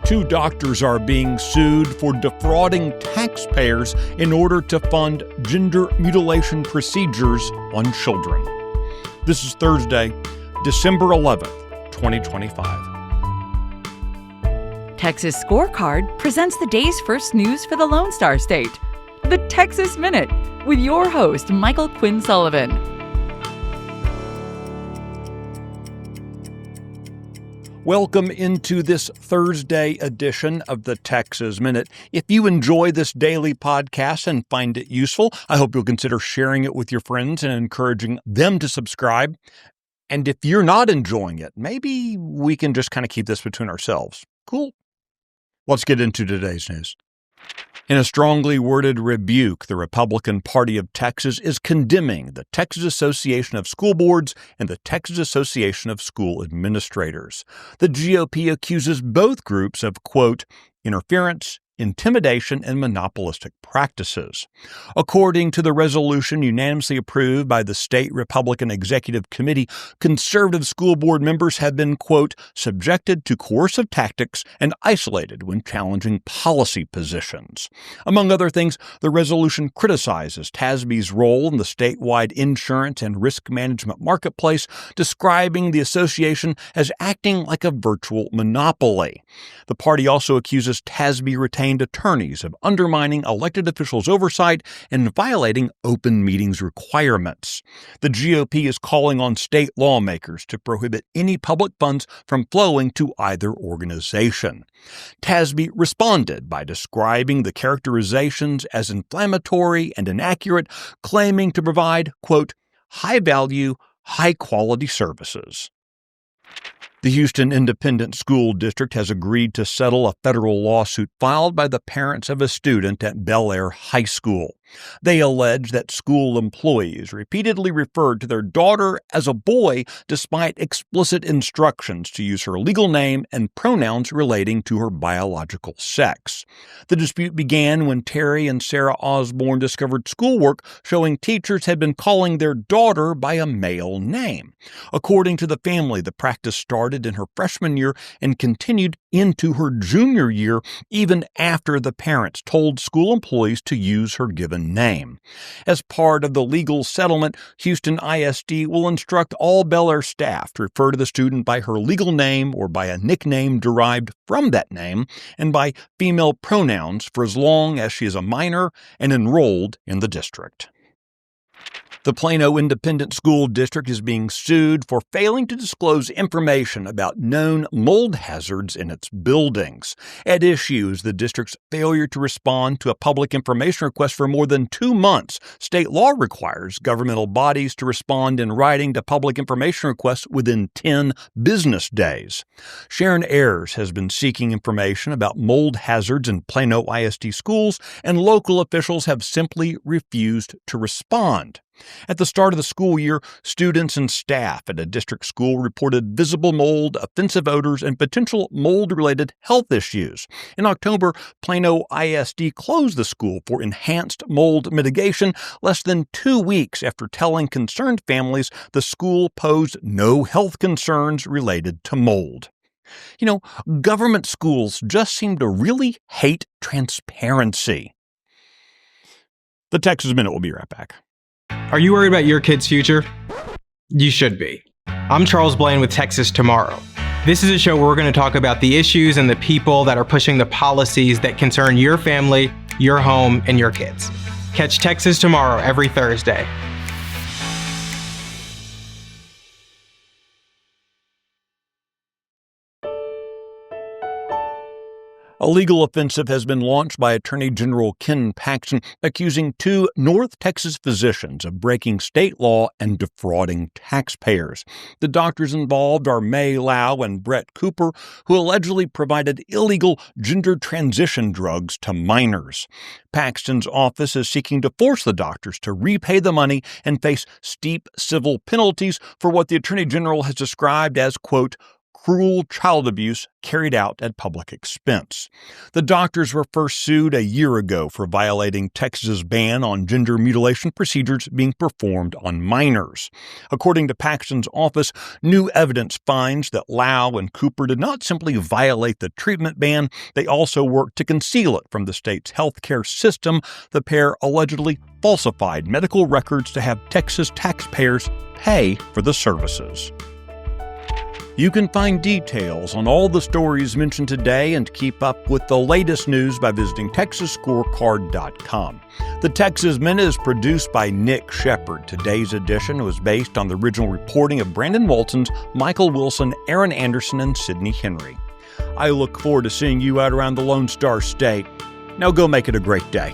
Two doctors are being sued for defrauding taxpayers in order to fund gender mutilation procedures on children. This is Thursday, December 11th, 2025. Texas Scorecard presents the day's first news for the Lone Star State. The Texas Minute, with your host, Michael Quinn Sullivan. Welcome into this Thursday edition of the Texas Minute. If you enjoy this daily podcast and find it useful, I hope you'll consider sharing it with your friends and encouraging them to subscribe. And if you're not enjoying it, maybe we can just kind of keep this between ourselves. Cool. Let's get into today's news. In a strongly worded rebuke, the Republican Party of Texas is condemning the Texas Association of School Boards and the Texas Association of School Administrators. The GOP accuses both groups of, quote, interference, intimidation, and monopolistic practices. According to the resolution unanimously approved by the State Republican Executive Committee, conservative school board members have been, quote, subjected to coercive tactics and isolated when challenging policy positions. Among other things, the resolution criticizes TASB's role in the statewide insurance and risk management marketplace, describing the association as acting like a virtual monopoly. The party also accuses TASB retained attorneys of undermining elected officials' oversight and violating open meetings requirements. The GOP is calling on state lawmakers to prohibit any public funds from flowing to either organization. TASB responded by describing the characterizations as inflammatory and inaccurate, claiming to provide, quote, high-value, high-quality services. The Houston Independent School District has agreed to settle a federal lawsuit filed by the parents of a student at Bel Air High School. They allege that school employees repeatedly referred to their daughter as a boy despite explicit instructions to use her legal name and pronouns relating to her biological sex. The dispute began when Terry and Sarah Osborne discovered schoolwork showing teachers had been calling their daughter by a male name. According to the family, the practice started in her freshman year and continued into her junior year, even after the parents told school employees to use her given name. As part of the legal settlement, Houston ISD will instruct all Bel Air staff to refer to the student by her legal name or by a nickname derived from that name, and by female pronouns for as long as she is a minor and enrolled in the district. The Plano Independent School District is being sued for failing to disclose information about known mold hazards in its buildings. At issue is the district's failure to respond to a public information request for more than 2 months. State law requires governmental bodies to respond in writing to public information requests within 10 business days. Sharon Ayers has been seeking information about mold hazards in Plano ISD schools, and local officials have simply refused to respond. At the start of the school year, students and staff at a district school reported visible mold, offensive odors, and potential mold-related health issues. In October, Plano ISD closed the school for enhanced mold mitigation less than 2 weeks after telling concerned families the school posed no health concerns related to mold. You know, government schools just seem to really hate transparency. The Texas Minute will be right back. Are you worried about your kid's future? You should be. I'm Charles Blaine with Texas Tomorrow. This is a show where we're going to talk about the issues and the people that are pushing the policies that concern your family, your home, and your kids. Catch Texas Tomorrow every Thursday. A legal offensive has been launched by Attorney General Ken Paxton, accusing 2 North Texas physicians of breaking state law and defrauding taxpayers. The doctors involved are May Lau and Brett Cooper, who allegedly provided illegal gender transition drugs to minors. Paxton's office is seeking to force the doctors to repay the money and face steep civil penalties for what the Attorney General has described as, quote, cruel child abuse carried out at public expense. The doctors were first sued a year ago for violating Texas's ban on gender mutilation procedures being performed on minors. According to Paxton's office, new evidence finds that Lau and Cooper did not simply violate the treatment ban, they also worked to conceal it from the state's healthcare system. The pair allegedly falsified medical records to have Texas taxpayers pay for the services. You can find details on all the stories mentioned today and keep up with the latest news by visiting TexasScorecard.com. The Texas Minute is produced by Nick Shepard. Today's edition was based on the original reporting of Brandon Waltons, Michael Wilson, Aaron Anderson, and Sidney Henry. I look forward to seeing you out around the Lone Star State. Now go make it a great day.